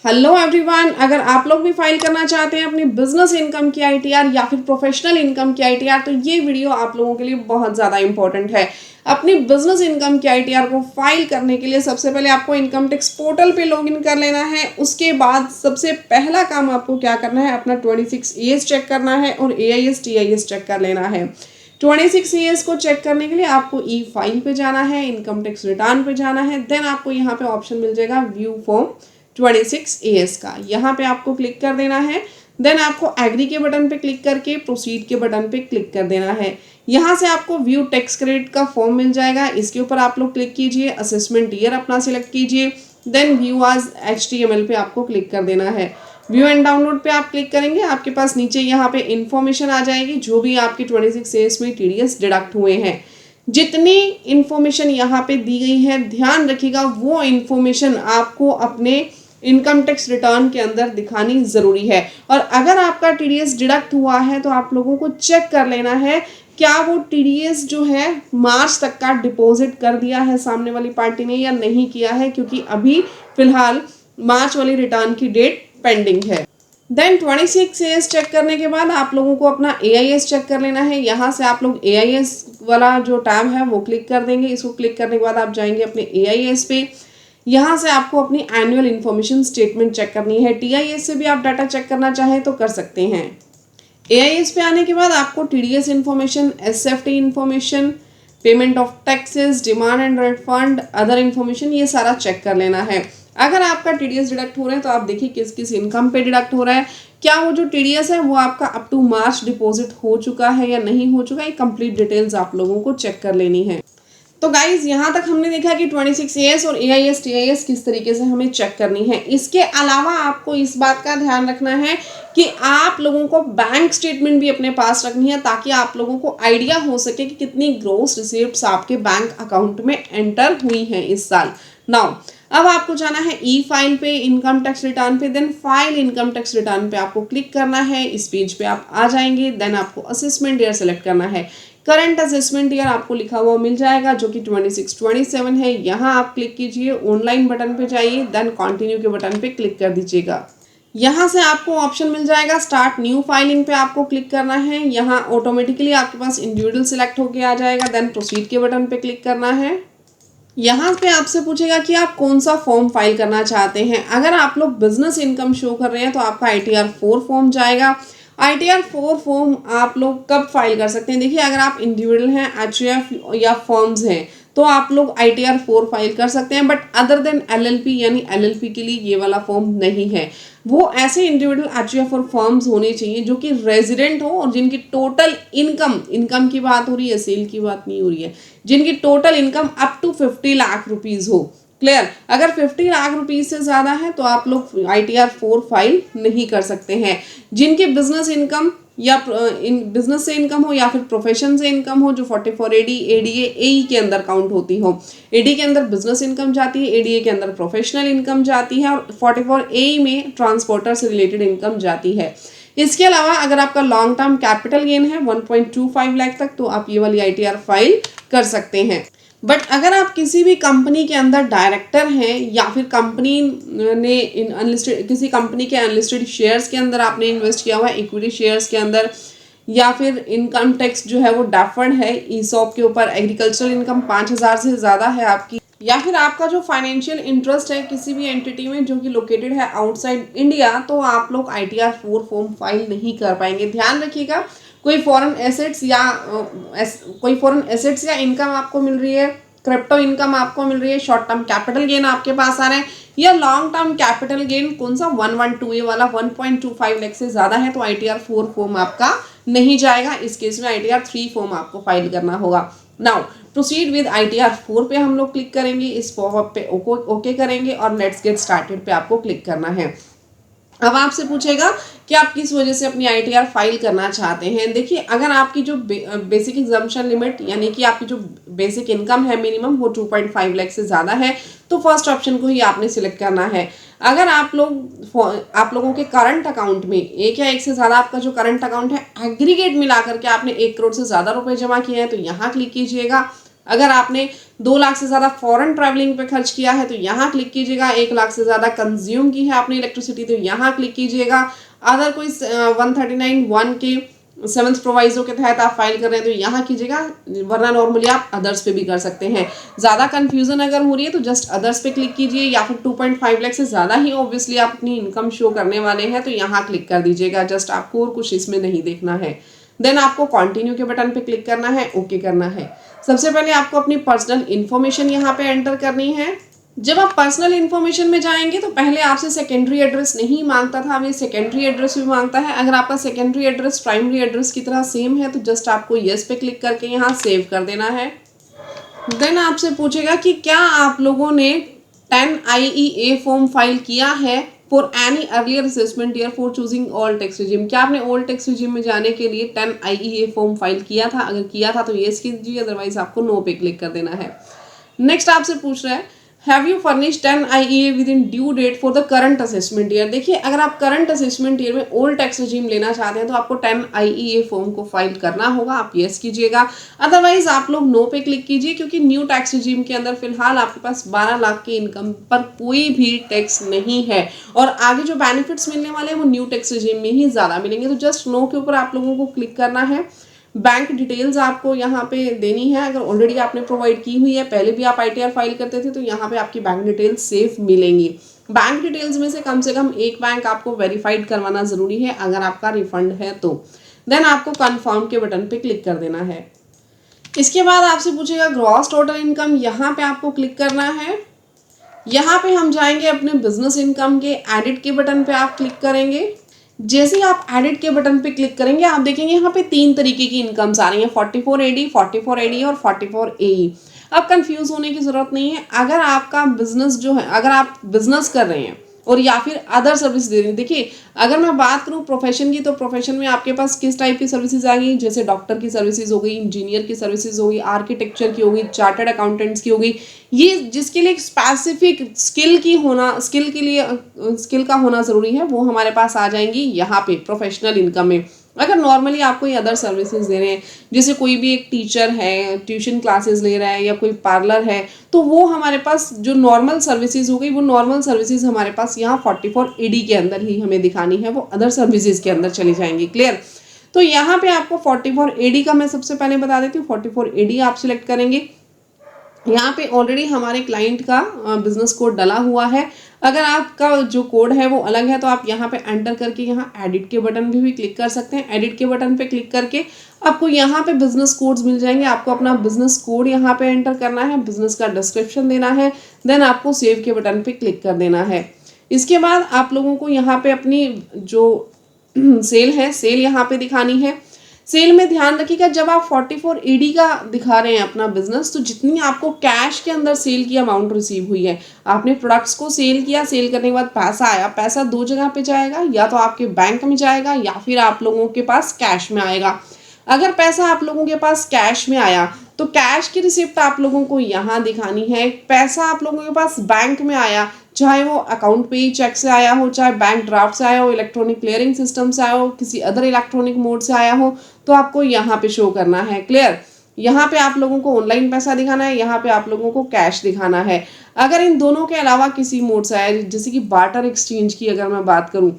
Hello everyone, अगर आप लोग भी फाइल करना चाहते हैं अपनी बिजनेस इनकम की आईटीआर या फिर प्रोफेशनल इनकम की आईटीआर, तो ये वीडियो आप लोगों के लिए बहुत ज़्यादा इंपॉर्टेंट है। अपनी बिजनेस इनकम की आईटीआर को फाइल करने के लिए सबसे पहले आपको इनकम टैक्स पोर्टल पे लॉगिन कर लेना है। उसके बाद सबसे पहला काम आपको क्या करना है, अपना 26 ईएस चेक करना है और एआईएस टीआईएस चेक कर लेना है। 26 ईएस को चेक करने के लिए आपको ई फाइल पे जाना है, इनकम टैक्स रिटर्न पे जाना है। देन आपको यहाँ पे ऑप्शन मिल जाएगा व्यू फॉर्म 26 AS का, यहाँ पे आपको क्लिक कर देना है। देन आपको एग्री के बटन पे क्लिक करके प्रोसीड के बटन पे क्लिक कर देना है। यहाँ से आपको व्यू टैक्स क्रेडिट का फॉर्म मिल जाएगा, इसके ऊपर आप लोग क्लिक कीजिए, असेसमेंट ईयर अपना सिलेक्ट कीजिए। देन व्यू आज HTML पे आपको क्लिक कर देना है। व्यू एंड डाउनलोड पे आप क्लिक करेंगे, आपके पास नीचे यहाँ पे इंफॉर्मेशन आ जाएगी, जो भी आपके 26 AS में TDS डिडक्ट हुए हैं। जितनी इंफॉर्मेशन यहाँ पे दी गई है, ध्यान रखिएगा वो इंफॉर्मेशन आपको अपने इनकम टैक्स रिटर्न के अंदर दिखानी ज़रूरी है। और अगर आपका TDS डिडक्ट हुआ है तो आप लोगों को चेक कर लेना है क्या वो TDS जो है मार्च तक का डिपॉजिट कर दिया है सामने वाली पार्टी ने या नहीं किया है, क्योंकि अभी फिलहाल मार्च वाली रिटर्न की डेट पेंडिंग है। देन 26 AS चेक करने के बाद आप लोगों को अपना AIS चेक कर लेना है। यहाँ से आप लोग AIS वाला जो टैब है वो क्लिक कर देंगे। इसको क्लिक करने के बाद आप जाएंगे अपने AIS पे। यहाँ से आपको अपनी एनुअल इन्फॉर्मेशन स्टेटमेंट चेक करनी है। TIS से भी आप डाटा चेक करना चाहें तो कर सकते हैं। AIS पे आने के बाद आपको TDS information, SFT information, payment of taxes, demand and refund, other information, ये सारा चेक कर लेना है। अगर आपका TDS डिडक्ट हो रहा है तो आप देखिए किस किस इनकम पे डिडक्ट हो रहा है, क्या वो जो TDS है वो आपका अप टू मार्च डिपॉजिट हो चुका है या नहीं हो चुका है, कंप्लीट डिटेल्स आप लोगों को चेक कर लेनी है। तो गाइज यहाँ तक हमने देखा कि 26 AS और AIS TIS किस तरीके से हमें चेक करनी है। इसके अलावा आपको इस बात का ध्यान रखना है कि आप लोगों को बैंक स्टेटमेंट भी अपने पास रखनी है, ताकि आप लोगों को आइडिया हो सके कि कितनी ग्रोस रिसीप्ट्स आपके बैंक अकाउंट में एंटर हुई हैं इस साल। नाउ अब आपको जाना है ई फाइल पे, इनकम टैक्स रिटर्न पे। Then file income tax return पे आपको क्लिक करना है। इस पेज पे आप आ जाएंगे। देन आपको असेसमेंट ईयर सेलेक्ट करना है। करंट असेसमेंट ईयर आपको लिखा हुआ मिल जाएगा जो कि 26-27 है। यहाँ आप क्लिक कीजिए, ऑनलाइन बटन पे जाइए, देन कंटिन्यू के बटन पे क्लिक कर दीजिएगा। यहाँ से आपको ऑप्शन मिल जाएगा स्टार्ट न्यू फाइलिंग पे आपको क्लिक करना है। यहाँ ऑटोमेटिकली आपके पास इंडिविजुअल सिलेक्ट होके आ जाएगा। देन प्रोसीड के बटन पे क्लिक करना है। यहाँ पे आपसे पूछेगा कि आप कौन सा फॉर्म फाइल करना चाहते हैं। अगर आप लोग बिजनेस इनकम शो कर रहे हैं तो आपका ITR 4 फॉर्म जाएगा। ITR 4 फॉर्म आप लोग कब फाइल कर सकते हैं, देखिए अगर आप इंडिविजुअल हैं, HUF या फॉर्म्स हैं तो आप लोग ITR 4 फाइल कर सकते हैं। बट अदर देन LLP यानी LLP के लिए ये वाला फॉर्म नहीं है। वो ऐसे इंडिविजुअल HUF और फॉर्म्स होने चाहिए जो कि रेजिडेंट हो और जिनकी टोटल इनकम की बात हो रही है, सेल की बात नहीं हो रही है, जिनकी total income up to 50 lakh rupees हो। क्लियर, अगर 50 लाख रुपीज़ से ज़्यादा है तो आप लोग ITR 4 फाइल नहीं कर सकते हैं। जिनकी बिजनेस इनकम या बिजनेस से इनकम हो या फिर प्रोफेशन से इनकम हो जो 44 AD, ADA, AE के अंदर काउंट होती हो। AD के अंदर बिजनेस इनकम जाती है, ADA के अंदर प्रोफेशनल इनकम जाती है और 44 AE में ट्रांसपोर्टर से रिलेटेड इनकम जाती है। इसके अलावा अगर आपका लॉन्ग टर्म कैपिटल गेन है 1.25 लाख तक तो आप ये वाली ITR फाइल कर सकते हैं। बट अगर आप किसी भी कंपनी के अंदर डायरेक्टर हैं या फिर कंपनी ने अनलिस्टेड किसी कंपनी के अनलिस्टेड शेयर्स के अंदर आपने इन्वेस्ट किया हुआ है, इक्विटी शेयर्स के अंदर, या फिर इनकम टैक्स जो है वो डेफर्ड है ESOP के ऊपर, एग्रीकल्चरल इनकम 5,000 से ज़्यादा है आपकी, या फिर आपका जो फाइनेंशियल इंटरेस्ट है किसी भी एंटिटी में जो कि लोकेटेड है आउटसाइड इंडिया, तो आप लोग ITR 4 फॉर्म फाइल नहीं कर पाएंगे। ध्यान रखिएगा, कोई फॉरेन एसेट्स या इनकम आपको मिल रही है, क्रिप्टो इनकम आपको मिल रही है, शॉर्ट टर्म कैपिटल गेन आपके पास आ रहे हैं, या लॉन्ग टर्म कैपिटल गेन कौन सा 112A वाला 1.25 लाख से ज़्यादा है तो ITR 4 फॉर्म आपका नहीं जाएगा। इस केस में ITR 3 फॉर्म आपको फाइल करना होगा। नाउ प्रोसीड विद ITR 4 पे हम लोग क्लिक करेंगे, इस फॉर्म पे ओके करेंगे और लेट्स गेट स्टार्टेड पे आपको क्लिक करना है। अब आपसे पूछेगा कि आप किस वजह से अपनी ITR फाइल करना चाहते हैं। देखिए अगर आपकी जो बेसिक एग्जम्पशन लिमिट यानी कि आपकी जो बेसिक इनकम है मिनिमम वो 2.5 लाख से ज़्यादा है तो फर्स्ट ऑप्शन को ही आपने सिलेक्ट करना है। अगर आप लोगों के करंट अकाउंट में एक या एक से ज़्यादा आपका जो करंट अकाउंट है एग्रीगेट मिला करके आपने 1 करोड़ से ज़्यादा रुपए जमा किए हैं तो यहाँ क्लिक कीजिएगा। अगर आपने 2 लाख से ज़्यादा फॉरेन ट्रैवलिंग पे खर्च किया है तो यहाँ क्लिक कीजिएगा। 1 लाख से ज़्यादा कंज्यूम की है आपने इलेक्ट्रिसिटी तो यहाँ क्लिक कीजिएगा। अदर कोई 139(1) के 7th प्रोवाइजो के तहत आप फाइल कर रहे हैं तो यहाँ कीजिएगा, वरना नॉर्मली आप अदर्स पे भी कर सकते हैं। ज़्यादा कंफ्यूजन अगर हो रही है तो जस्ट अदर्स पे क्लिक कीजिए, या फिर 2.5 लाख से ज़्यादा ही ऑब्वियसली आप अपनी इनकम शो करने वाले हैं तो यहाँ क्लिक कर दीजिएगा। जस्ट आपको और कुछ इसमें नहीं देखना है। देन आपको कंटिन्यू के बटन पे क्लिक करना है, ओके करना है। सबसे पहले आपको अपनी पर्सनल इन्फॉर्मेशन यहाँ पे एंटर करनी है। जब आप पर्सनल इन्फॉर्मेशन में जाएंगे तो पहले आपसे सेकेंडरी एड्रेस नहीं मांगता था, अब ये सेकेंडरी एड्रेस भी मांगता है। अगर आपका सेकेंडरी एड्रेस प्राइमरी एड्रेस की तरह सेम है तो जस्ट आपको यस पे क्लिक करके यहाँ सेव कर देना है। देन आपसे पूछेगा कि क्या आप लोगों ने 10 IEA फॉर्म फाइल किया है for any earlier assessment year for choosing all tax regime. क्या आपने ऑल टैक्स रिजिम में जाने के लिए 10 IEA फॉर्म फाइल किया था? अगर किया था तो यस कीजिए, अदरवाइज आपको नो पे क्लिक कर देना है। नेक्स्ट आपसे पूछ रहा है have you furnish 10 IEA within due date for the current assessment year. देखिए, अगर आप करंट असेसमेंट ईयर में ओल्ड टैक्स रिजीम लेना चाहते हैं तो आपको 10 IEA फॉर्म को फाइल करना होगा, आप यस कीजिएगा। अदरवाइज आप लोग नो पे क्लिक कीजिए, क्योंकि न्यू टैक्स रिजीम के अंदर फिलहाल आपके पास 12 लाख की इनकम पर कोई भी टैक्स नहीं है, और आगे जो बेनिफिट्स मिलने वाले हैं वो न्यू टैक्स रिजीम में ही ज़्यादा मिलेंगे। तो जस्ट नो के ऊपर आप लोगों को क्लिक करना है। बैंक डिटेल्स आपको यहाँ पे देनी है। अगर ऑलरेडी आपने प्रोवाइड की हुई है, पहले भी आप ITR फाइल करते थे, तो यहाँ पे आपकी बैंक डिटेल्स सेफ मिलेंगी। बैंक डिटेल्स में से कम एक बैंक आपको वेरीफाइड करवाना ज़रूरी है अगर आपका रिफंड है तो। देन आपको कन्फर्म के बटन पे क्लिक कर देना है। इसके बाद आपसे पूछेगा ग्रॉस टोटल इनकम, यहाँ पे आपको क्लिक करना है। यहाँ पे हम जाएंगे अपने बिजनेस इनकम के एडिट के बटन पे आप क्लिक करेंगे। जैसे ही आप एडिट के बटन पे क्लिक करेंगे आप देखेंगे यहाँ पे 3 तरीके की इनकम्स आ रही हैं, 44AD, 44AD और 44AE। अब कंफ्यूज होने की जरूरत नहीं है। अगर आपका बिजनेस जो है, अगर आप बिजनेस कर रहे हैं और या फिर अदर सर्विस दे रहे हैं, देखिए अगर मैं बात करूँ प्रोफेशन की तो प्रोफेशन में आपके पास किस टाइप की सर्विसेज आ गई, जैसे डॉक्टर की सर्विसेज हो गई, इंजीनियर की सर्विसेज हो गई, आर्किटेक्चर की हो गई, चार्टर्ड अकाउंटेंट्स की हो गई। ये जिसके लिए स्पेसिफिक स्किल का होना ज़रूरी है वो हमारे पास आ जाएंगी यहाँ पे प्रोफेशनल इनकम में। अगर नॉर्मली आप कोई अदर सर्विसेज दे रहे हैं, जैसे कोई भी एक टीचर है ट्यूशन क्लासेस ले रहा है या कोई पार्लर है, तो वो हमारे पास जो नॉर्मल सर्विसेज हो गई, वो नॉर्मल सर्विसेज हमारे पास यहाँ 44AD के अंदर ही हमें दिखानी है, वो अदर सर्विसेज के अंदर चली जाएंगी। क्लियर? तो यहाँ पे आपको 44AD का मैं सबसे पहले बता देती हूँ। 44AD आप सिलेक्ट करेंगे। यहाँ पे ऑलरेडी हमारे क्लाइंट का बिजनेस कोड डला हुआ है। अगर आपका जो कोड है वो अलग है तो आप यहाँ पे एंटर करके यहाँ एडिट के बटन भी क्लिक कर सकते हैं। एडिट के बटन पे क्लिक करके आपको यहाँ पे बिजनेस कोड्स मिल जाएंगे। आपको अपना बिजनेस कोड यहाँ पे एंटर करना है, बिजनेस का डिस्क्रिप्शन देना है, देन आपको सेव के बटन पे क्लिक कर देना है। इसके बाद आप लोगों को यहाँ पे अपनी जो सेल है, सेल यहाँ पे दिखानी है। सेल में ध्यान रखिएगा, जब आप 44AD का दिखा रहे हैं अपना बिजनेस, तो जितनी आपको कैश के अंदर सेल की अमाउंट रिसीव हुई है, आपने प्रोडक्ट्स को सेल किया, सेल करने के बाद पैसा आया, पैसा 2 जगह पे जाएगा, या तो आपके बैंक में जाएगा या फिर आप लोगों के पास कैश में आएगा। अगर पैसा आप लोगों के पास कैश में आया तो कैश की रिसिप्ट आप लोगों को यहाँ दिखानी है। पैसा आप लोगों के पास बैंक में आया, चाहे वो अकाउंट पे ही चेक से आया हो, चाहे बैंक ड्राफ्ट से आया हो, इलेक्ट्रॉनिक क्लियरिंग सिस्टम से आया हो, किसी अदर इलेक्ट्रॉनिक मोड से आया हो, तो आपको यहाँ पे शो करना है। क्लियर? यहाँ पे आप लोगों को ऑनलाइन पैसा दिखाना है, यहाँ पे आप लोगों को कैश दिखाना है। अगर इन दोनों के अलावा किसी मोड से आया, जैसे कि बार्टर एक्सचेंज की अगर मैं बात करूँ,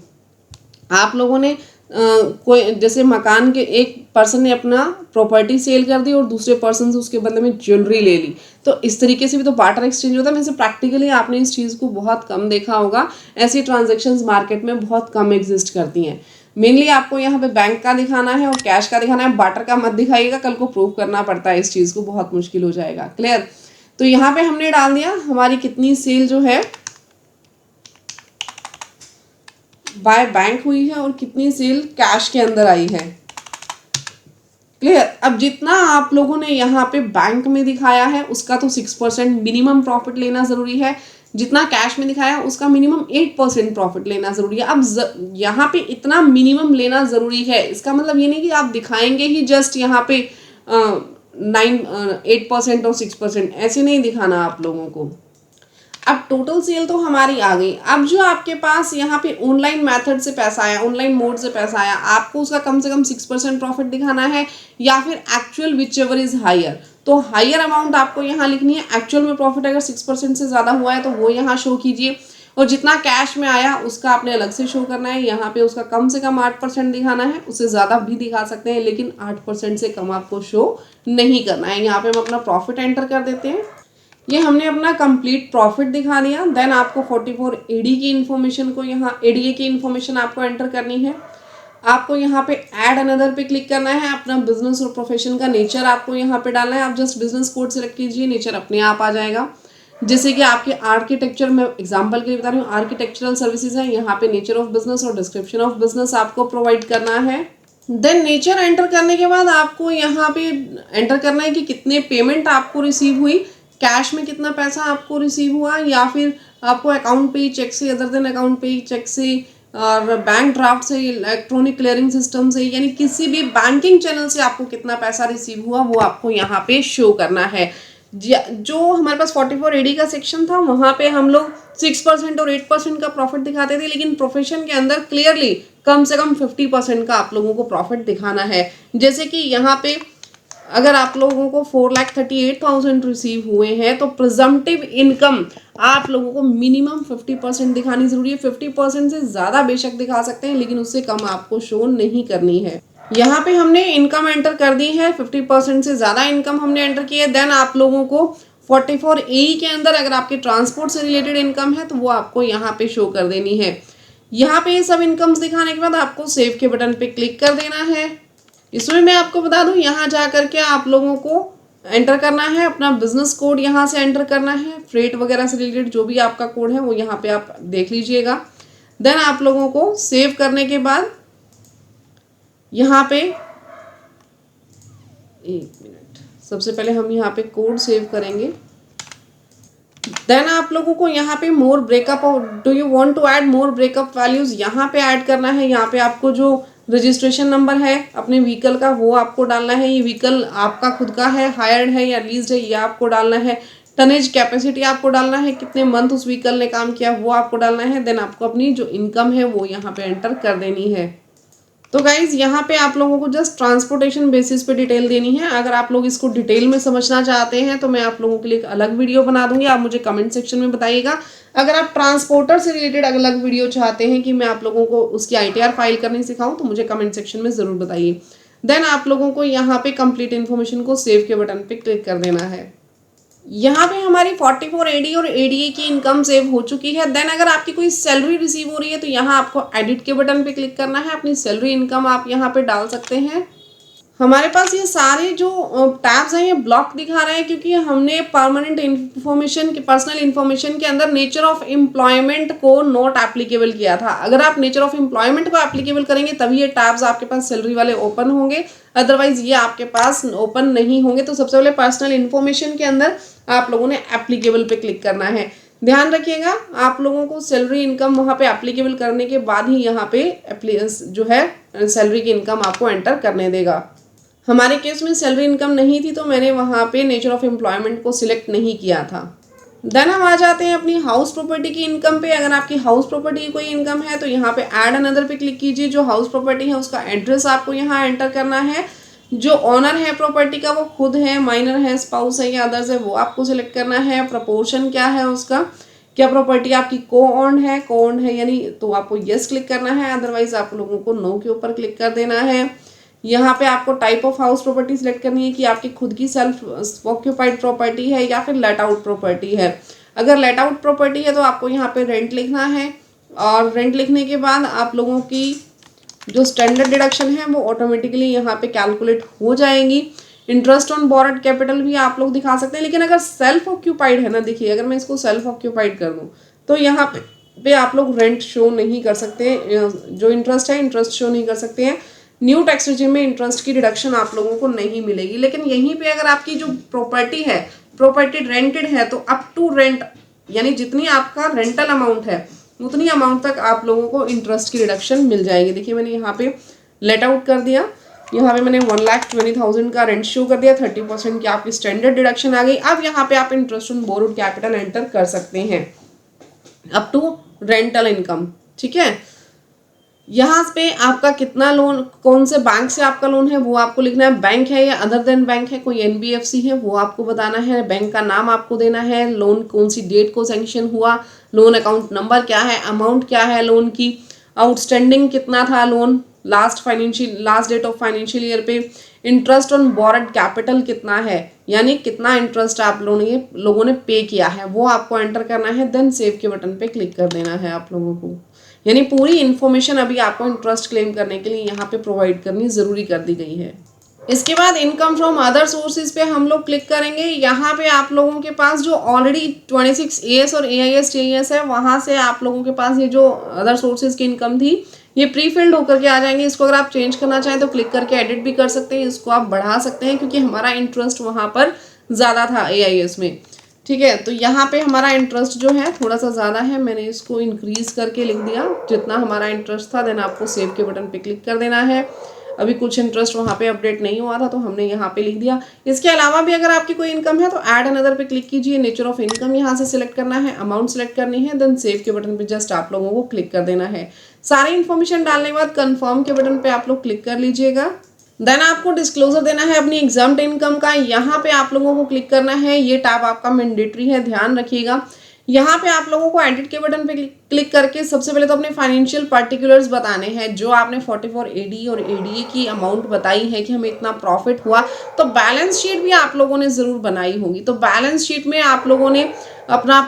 आप लोगों ने कोई जैसे मकान के एक पर्सन ने अपना प्रॉपर्टी सेल कर दी और दूसरे पर्सन से उसके बदले में ज्वेलरी ले ली, तो इस तरीके से भी तो बार्टर एक्सचेंज होता है। वैसे प्रैक्टिकली आपने इस चीज़ को बहुत कम देखा होगा, ऐसी ट्रांजैक्शंस मार्केट में बहुत कम एग्जिस्ट करती हैं। मेनली आपको यहाँ पे बैंक का दिखाना है और कैश का दिखाना है। बार्टर का मत दिखाइएगा, कल को प्रूव करना पड़ता है इस चीज़ को, बहुत मुश्किल हो जाएगा। क्लियर? तो यहाँ पे हमने डाल दिया हमारी कितनी सेल जो है बाय बैंक हुई है और कितनी सेल कैश के अंदर आई है। क्लियर? अब जितना आप लोगों ने यहाँ पे बैंक में दिखाया है उसका तो 6% मिनिमम प्रॉफिट लेना जरूरी है, जितना कैश में दिखाया उसका मिनिमम 8% प्रॉफिट लेना जरूरी है। अब यहाँ पे इतना मिनिमम लेना जरूरी है, इसका मतलब ये नहीं कि आप दिखाएंगे ही जस्ट यहाँ पे 8% और 6%, ऐसे नहीं दिखाना आप लोगों को। अब टोटल सेल तो हमारी आ गई। अब जो आपके पास यहाँ पे ऑनलाइन मेथड से पैसा आया, ऑनलाइन मोड से पैसा आया, आपको उसका कम से कम 6% प्रॉफिट दिखाना है या फिर actual whichever is higher, तो हायर अमाउंट आपको यहाँ लिखनी है। एक्चुअल में प्रॉफिट अगर 6% से ज़्यादा हुआ है तो वो यहाँ शो कीजिए, और जितना कैश में आया उसका आपने अलग से शो करना है। यहाँ पे उसका कम से कम 8% दिखाना है, उससे ज़्यादा भी दिखा सकते हैं, लेकिन 8% से कम आपको शो नहीं करना है। यहाँ पे हम अपना प्रॉफिट एंटर कर देते हैं। ये हमने अपना कंप्लीट प्रॉफिट दिखा दिया। देन आपको 44 एडी की इन्फॉर्मेशन को यहाँ एडीए की इन्फॉर्मेशन आपको एंटर करनी है। आपको यहाँ पे ऐड अनदर पे क्लिक करना है। अपना बिजनेस और प्रोफेशन का नेचर आपको यहाँ पे डालना है। आप जस्ट बिजनेस कोड सेलेक्ट कीजिए, नेचर अपने आप आ जाएगा। जैसे कि आपके आर्किटेक्चर में एग्जांपल के लिए बता रही हूँ, आर्किटेक्चरल सर्विसेज है, यहाँ पे नेचर ऑफ बिजनेस और डिस्क्रिप्शन ऑफ बिजनेस आपको प्रोवाइड करना है। देन नेचर एंटर करने के बाद आपको यहाँ पे एंटर करना है कि कितने पेमेंट आपको रिसीव हुई, कैश में कितना पैसा आपको रिसीव हुआ, या फिर आपको अकाउंट पे चेक से, अदर देन अकाउंट पे चेक से और बैंक ड्राफ्ट से, इलेक्ट्रॉनिक क्लियरिंग सिस्टम से, यानी किसी भी बैंकिंग चैनल से आपको कितना पैसा रिसीव हुआ वो आपको यहाँ पे शो करना है। जो हमारे पास 44 एडी का सेक्शन था वहाँ पे हम लोग 6% और 8% का प्रॉफिट दिखाते थे, लेकिन प्रोफेशन के अंदर क्लियरली कम से कम 50% का आप लोगों को प्रॉफिट दिखाना है। जैसे कि यहाँ पे अगर आप लोगों को 4,38,000 रिसीव हुए हैं तो प्रिजम्पटिव इनकम आप लोगों को मिनिमम 50% दिखानी जरूरी है। 50% से ज़्यादा बेशक दिखा सकते हैं, लेकिन उससे कम आपको शो नहीं करनी है। यहाँ पे हमने इनकम एंटर कर दी है, 50% से ज़्यादा इनकम हमने एंटर की है। देन आप लोगों को 44 ए के अंदर अगर आपके ट्रांसपोर्ट से रिलेटेड इनकम है तो वो आपको यहाँ पे शो कर देनी है। यहाँ पे ये सब इनकम्स दिखाने के बाद आपको सेव के बटन पे क्लिक कर देना है। इसमें मैं आपको बता दूं, यहाँ जा करके आप लोगों को एंटर करना है अपना बिजनेस कोड, यहाँ से एंटर करना है। फ्रेट वगैरह से रिलेटेड जो भी आपका कोड है वो यहाँ पे आप देख लीजिएगा। देन आप लोगों को सेव करने के बाद यहाँ पे 1 मिनट, सबसे पहले हम यहाँ पे कोड सेव करेंगे। देन आप लोगों को यहाँ पे more breakup, do you want to add more breakup values, यहाँ पे ऐड करना है। यहाँ पे आपको जो रजिस्ट्रेशन नंबर है अपने व्हीकल का वो आपको डालना है। ये व्हीकल आपका खुद का है, हायर्ड है या लीज्ड है, ये आपको डालना है। टनेज कैपेसिटी आपको डालना है, कितने मंथ उस व्हीकल ने काम किया वो आपको डालना है। देन आपको अपनी जो इनकम है वो यहाँ पे एंटर कर देनी है। तो गाइज यहाँ पे आप लोगों को जस्ट ट्रांसपोर्टेशन बेसिस पे डिटेल देनी है। अगर आप लोग इसको डिटेल में समझना चाहते हैं तो मैं आप लोगों के लिए एक अलग वीडियो बना दूंगी, आप मुझे कमेंट सेक्शन में बताइएगा। अगर आप ट्रांसपोर्टर से रिलेटेड अलग वीडियो चाहते हैं कि मैं आप लोगों को उसकी ITR फाइल करनी सिखाऊं तो मुझे कमेंट सेक्शन में ज़रूर बताइए। देन आप लोगों को यहाँ पे कंप्लीट इन्फॉर्मेशन को सेव के बटन पे क्लिक कर देना है। यहाँ पे हमारी 44 एडी और एडीए की इनकम सेव हो चुकी है। देन अगर आपकी कोई सैलरी रिसीव हो रही है तो यहाँ आपको एडिट के बटन पे क्लिक करना है। अपनी सैलरी इनकम आप यहाँ पे डाल सकते हैं। हमारे पास ये सारे जो टैब्स हैं ये ब्लॉक दिखा रहे हैं क्योंकि हमने परमानेंट इन्फॉर्मेशन के, पर्सनल इन्फॉर्मेशन के अंदर नेचर ऑफ एम्प्लॉयमेंट को नॉट एप्लीकेबल किया था। अगर आप नेचर ऑफ एम्प्लॉयमेंट को एप्लीकेबल करेंगे तभी ये टैब्स आपके पास सैलरी वाले ओपन होंगे, अदरवाइज ये आपके पास ओपन नहीं होंगे। तो सबसे पहले पर्सनल इन्फॉर्मेशन के अंदर आप लोगों ने एप्लीकेबल पे क्लिक करना है। ध्यान रखिएगा, आप लोगों को सैलरी इनकम वहाँ पे एप्लीकेबल करने के बाद ही यहाँ पे जो है सैलरी की इनकम आपको एंटर करने देगा। हमारे केस में सैलरी इनकम नहीं थी तो मैंने वहाँ पे नेचर ऑफ एम्प्लॉयमेंट को सिलेक्ट नहीं किया था। देन हम आ जाते हैं अपनी हाउस प्रॉपर्टी की इनकम पे। अगर आपकी हाउस प्रॉपर्टी की कोई इनकम है तो यहाँ पे ऐड अनदर पे क्लिक कीजिए। जो हाउस प्रॉपर्टी है उसका एड्रेस आपको यहाँ एंटर करना है। जो ऑनर है प्रॉपर्टी का वो खुद है, माइनर है, स्पाउस है या अदर्स है वो आपको सिलेक्ट करना है। प्रपोर्शन क्या है उसका, क्या प्रॉपर्टी आपकी को ऑन है यानी तो आपको यस क्लिक करना है, अदरवाइज आप लोगों को नो के ऊपर क्लिक कर देना है। यहाँ पे आपको type of house property select करनी है कि आपकी खुद की सेल्फ ऑक्यूपाइड प्रॉपर्टी है या फिर लेट आउट प्रॉपर्टी है। अगर लेट आउट प्रॉपर्टी है तो आपको यहाँ पे रेंट लिखना है, और रेंट लिखने के बाद आप लोगों की जो स्टैंडर्ड डिडक्शन है वो ऑटोमेटिकली यहाँ पे कैलकुलेट हो जाएंगी। इंटरेस्ट ऑन बोरोड कैपिटल भी आप लोग दिखा सकते हैं, लेकिन अगर सेल्फ ऑक्यूपाइड है ना, देखिए अगर मैं इसको सेल्फ ऑक्यूपाइड कर दूँ तो यहाँ पे आप लोग रेंट शो नहीं कर सकते, जो इंटरेस्ट है इंटरेस्ट शो नहीं कर सकते हैं। न्यू टैक्स रिजिम में इंटरेस्ट की डिडक्शन आप लोगों को नहीं मिलेगी। लेकिन यहीं पे अगर आपकी जो प्रॉपर्टी है, प्रॉपर्टी रेंटेड है तो अप टू रेंट यानी जितनी आपका रेंटल अमाउंट है उतनी अमाउंट तक आप लोगों को इंटरेस्ट की डिडक्शन मिल जाएगी। देखिए मैंने यहाँ पे लेट आउट कर दिया, यहाँ पे मैंने 1,20,000 का रेंट शो कर दिया, 30% की आपकी स्टैंडर्ड डिडक्शन आ गई। अब यहाँ पे आप interest on borrowed capital enter कर सकते हैं अप टू रेंटल इनकम। ठीक है, यहाँ पे आपका कितना लोन, कौन से बैंक से आपका लोन है वो आपको लिखना है, बैंक है या अदर देन बैंक है, कोई एनबीएफसी है वो आपको बताना है, बैंक का नाम आपको देना है, लोन कौन सी डेट को सैंक्शन हुआ, लोन अकाउंट नंबर क्या है, अमाउंट क्या है लोन की, आउटस्टैंडिंग कितना था loan last date of financial year पे, इंटरेस्ट ऑन बोरोड कैपिटल कितना है, यानी कितना इंटरेस्ट आप लोगों ने पे किया है वो आपको एंटर करना है। देन सेव के बटन पे क्लिक कर देना है आप लोगों को। यानी पूरी इन्फॉर्मेशन अभी आपको इंटरेस्ट क्लेम करने के लिए यहाँ पे प्रोवाइड करनी ज़रूरी कर दी गई है। इसके बाद इनकम फ्रॉम अदर सोर्सेज पे हम लोग क्लिक करेंगे। यहाँ पे आप लोगों के पास जो ऑलरेडी 26 AS और AIS TIS है, वहाँ से आप लोगों के पास ये जो अदर सोर्सेज की इनकम थी ये प्री फिल्ड होकर के आ जाएंगे। इसको अगर आप चेंज करना चाहें तो क्लिक करके एडिट भी कर सकते हैं, इसको आप बढ़ा सकते हैं क्योंकि हमारा इंटरेस्ट वहाँ पर ज़्यादा था AIS में। ठीक है, तो यहाँ पे हमारा इंटरेस्ट जो है थोड़ा सा ज़्यादा है, मैंने इसको इंक्रीज करके लिख दिया जितना हमारा इंटरेस्ट था। देन आपको सेव के बटन पे क्लिक कर देना है। अभी कुछ इंटरेस्ट वहाँ पे अपडेट नहीं हुआ था तो हमने यहाँ पे लिख दिया। इसके अलावा भी अगर आपकी कोई इनकम है तो ऐड अनदर पे क्लिक कीजिए, नेचर ऑफ इनकम यहाँ से सिलेक्ट करना है, अमाउंट सिलेक्ट करनी है, देन सेव के बटन पे जस्ट आप लोगों को क्लिक कर देना है। सारी इन्फॉर्मेशन डालने के बाद कन्फर्म के बटन पे आप लोग क्लिक कर लीजिएगा। देन आपको डिस्क्लोजर देना है अपनी एग्जाम्प्ट इनकम का, यहाँ पे आप लोगों को क्लिक करना है। ये टैब आपका मैंडेटरी है, ध्यान रखिएगा। यहाँ पे आप लोगों को एडिट के बटन पे क्लिक करके सबसे पहले तो अपने फाइनेंशियल पर्टिकुलर्स बताने हैं। जो आपने 44 AD और ADA की अमाउंट बताई है कि हमें इतना प्रॉफिट हुआ, तो बैलेंस शीट भी आप लोगों ने ज़रूर बनाई होगी। तो बैलेंस शीट में आप लोगों ने अपना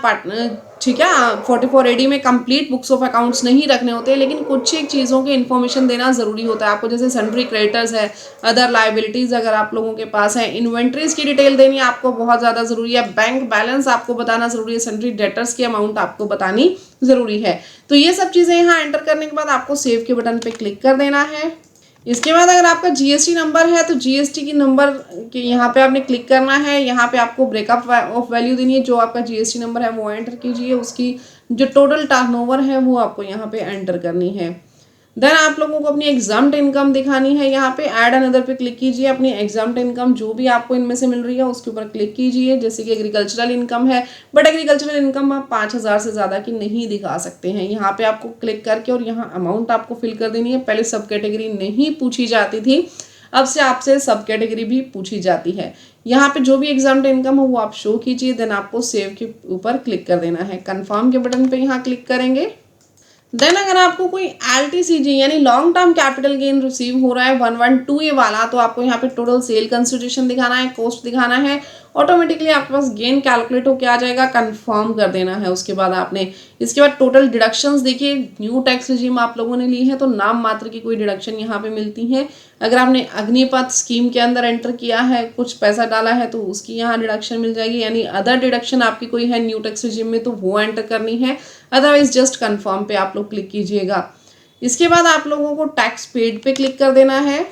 ठीक है 44 AD में कंप्लीट बुक्स ऑफ अकाउंट्स नहीं रखने होते, लेकिन कुछ एक चीज़ों के इन्फॉर्मेशन देना ज़रूरी होता है आपको, जैसे सन्ड्री क्रेडिटर्स है, अदर लाइबिलिटीज़ अगर आप लोगों के पास है, इन्वेंट्रीज की डिटेल देनी आपको बहुत ज़्यादा ज़रूरी है, बैंक बैलेंस आपको बताना ज़रूरी है, सन्ड्री डेटर्स की अमाउंट आपको बतानी ज़रूरी है। तो ये सब चीज़ें यहाँ एंटर करने के बाद आपको सेव के बटन पर क्लिक कर देना है। इसके बाद अगर आपका GST नंबर है तो GST की नंबर के यहाँ पे आपने क्लिक करना है। यहाँ पे आपको ब्रेकअप ऑफ वैल्यू देनी है, जो आपका GST नंबर है वो एंटर कीजिए, उसकी जो टोटल टर्नओवर है वो आपको यहाँ पे एंटर करनी है। देन आप लोगों को अपनी एग्जाम्प्ट इनकम दिखानी है। यहाँ पे ऐड अनदर पे क्लिक कीजिए, अपनी एग्जाम्प्ट इनकम जो भी आपको इनमें से मिल रही है उसके ऊपर क्लिक कीजिए। जैसे कि एग्रीकल्चरल इनकम है, बट एग्रीकल्चरल इनकम आप 5000 से ज़्यादा की नहीं दिखा सकते हैं। यहाँ पे आपको क्लिक करके और यहाँ अमाउंट आपको फिल कर देनी है। पहले सब कैटेगरी नहीं पूछी जाती थी, अब से आपसे सब कैटेगरी भी पूछी जाती है। यहाँ पे जो भी एग्जाम्प्ट इनकम हो वो आप शो कीजिए, देन आपको सेव के ऊपर क्लिक कर देना है। कन्फर्म के बटन पे यहाँ क्लिक करेंगे। देन अगर आपको कोई LTCG यानी long term capital gain receive हो रहा है 112A वाला, तो आपको यहाँ पे टोटल सेल कंसिडरेशन दिखाना है, कॉस्ट दिखाना है, ऑटोमेटिकली आपके पास गेन कैलकुलेट होकर आ जाएगा, कंफर्म कर देना है। उसके बाद आपने इसके बाद टोटल डिडक्शंस देखिए, न्यू टैक्स रिजीम आप लोगों ने ली है तो नाम मात्र की कोई डिडक्शन यहाँ पे मिलती है। अगर आपने अग्निपथ स्कीम के अंदर एंटर किया है, कुछ पैसा डाला है तो उसकी यहाँ डिडक्शन मिल जाएगी, यानी अदर डिडक्शन आपकी कोई है न्यू टैक्स रिजीम में तो वो एंटर करनी है। अदरवाइज जस्ट कन्फर्म पे आप लोग क्लिक कीजिएगा। इसके बाद आप लोगों को टैक्स पेड पे क्लिक कर देना है।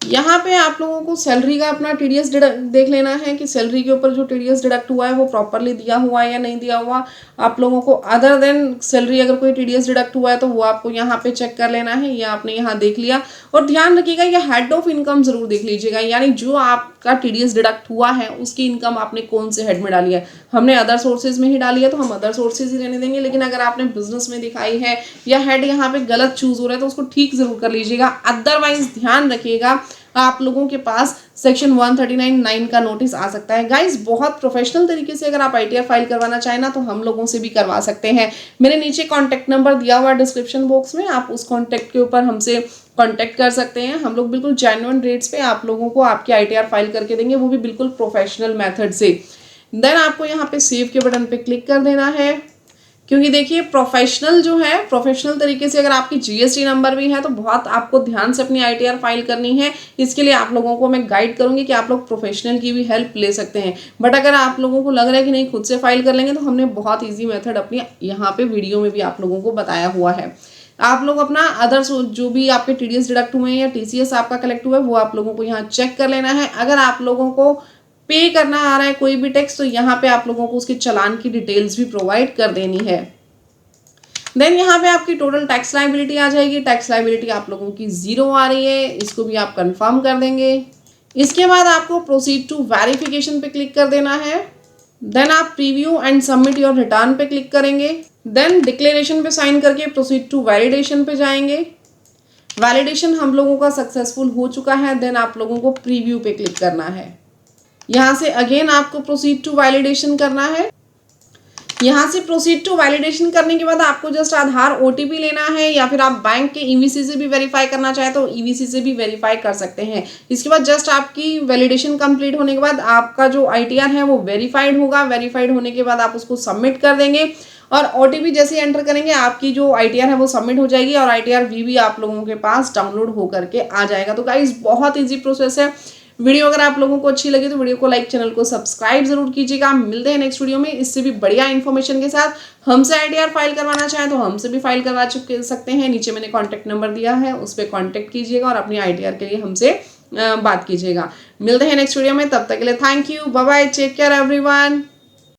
यहाँ पे आप लोगों को सैलरी का अपना TDS देख लेना है कि सैलरी के ऊपर जो TDS डिडक्ट हुआ है वो प्रॉपरली दिया हुआ है या नहीं दिया हुआ। आप लोगों को अदर देन सैलरी अगर कोई TDS डिडक्ट हुआ है तो वो आपको यहाँ पे चेक कर लेना है। ये आपने यहाँ देख लिया, और ध्यान रखिएगा ये हेड ऑफ इनकम जरूर देख लीजिएगा, यानी जो आपका TDS डिडक्ट हुआ है उसकी इनकम आपने कौन से हेड में डाली है। हमने अदर सोर्सेज में ही डाली है तो हम अदर सोर्सेज ही रहने देंगे, लेकिन अगर आपने बिजनेस में दिखाई है या हेड यहाँ पे गलत चूज हो रहा है तो उसको ठीक जरूर कर लीजिएगा। अदरवाइज ध्यान रखिएगा आप लोगों के पास सेक्शन 139(9) का नोटिस आ सकता है। गाइज बहुत प्रोफेशनल तरीके से अगर आप ITR फाइल करवाना चाहें ना तो हम लोगों से भी करवा सकते हैं। मेरे नीचे कॉन्टैक्ट नंबर दिया हुआ डिस्क्रिप्शन बॉक्स में, आप उस कॉन्टैक्ट के ऊपर हमसे कॉन्टैक्ट कर सकते हैं। हम लोग बिल्कुल जेन्युइन रेट्स पे आप लोगों को आपकी ITR फाइल करके देंगे, वो भी बिल्कुल प्रोफेशनल मेथड से। देन आपको यहाँ पे सेव के बटन पे क्लिक कर देना है, क्योंकि देखिए प्रोफेशनल जो है, प्रोफेशनल तरीके से अगर आपकी GST नंबर भी है तो बहुत आपको ध्यान से अपनी ITR फाइल करनी है। इसके लिए आप लोगों को मैं गाइड करूंगी कि आप लोग प्रोफेशनल की भी हेल्प ले सकते हैं। बट अगर आप लोगों को लग रहा है कि नहीं खुद से फाइल कर लेंगे, तो हमने बहुत ईजी मेथड अपनी यहाँ पे वीडियो में भी आप लोगों को बताया हुआ है। आप लोग अपना अदर जो भी आपके TDS डिडक्ट हुए हैं या TCS आपका कलेक्ट हुआ है वो आप लोगों को यहाँ चेक कर लेना है। अगर आप लोगों को पे करना आ रहा है कोई भी टैक्स, तो यहाँ पे आप लोगों को उसके चालान की डिटेल्स भी प्रोवाइड कर देनी है। देन यहाँ पे आपकी टोटल टैक्स लाइबिलिटी आ जाएगी। टैक्स लाइबिलिटी आप लोगों की 0 आ रही है, इसको भी आप कंफर्म कर देंगे। इसके बाद आपको प्रोसीड टू वेरिफिकेशन पे क्लिक कर देना है। देन आप preview and submit your return पे क्लिक करेंगे। देन डिक्लेरेशन पे साइन करके प्रोसीड टू वैलिडेशन पे जाएंगे। वैलिडेशन हम लोगों का सक्सेसफुल हो चुका है। देन आप लोगों को प्रीव्यू पे क्लिक करना है। यहाँ से अगेन आपको प्रोसीड टू वैलिडेशन करना है। यहाँ से प्रोसीड टू वैलिडेशन करने के बाद आपको जस्ट आधार ओटीपी लेना है, या फिर आप बैंक के ईवीसी से भी वेरीफाई करना चाहे तो ईवीसी से भी वेरीफाई कर सकते हैं। इसके बाद जस्ट आपकी वैलिडेशन कंप्लीट होने के बाद आपका जो आईटीआर है वो वेरीफाइड होगा। वेरीफाइड होने के बाद आप उसको सबमिट कर देंगे और ओटीपी जैसे एंटर करेंगे आपकी जो आईटीआर है वो सबमिट हो जाएगी और आईटीआर वी भी आप लोगों के पास डाउनलोड होकर के आ जाएगा। तो गाइस बहुत ईजी प्रोसेस है। वीडियो अगर आप लोगों को अच्छी लगी तो वीडियो को लाइक, चैनल को सब्सक्राइब जरूर कीजिएगा। मिलते हैं नेक्स्ट वीडियो में इससे भी बढ़िया इन्फॉर्मेशन के साथ। हमसे आईटीआर फाइल करवाना चाहें तो हमसे भी फाइल करवा सकते हैं। नीचे मैंने कॉन्टैक्ट नंबर दिया है, उस पर कॉन्टैक्ट कीजिएगा और अपनी आईटीआर के लिए हमसे बात कीजिएगा। मिलते हैं नेक्स्ट वीडियो में, तब तक के लिए thank you, bye bye, take care everyone.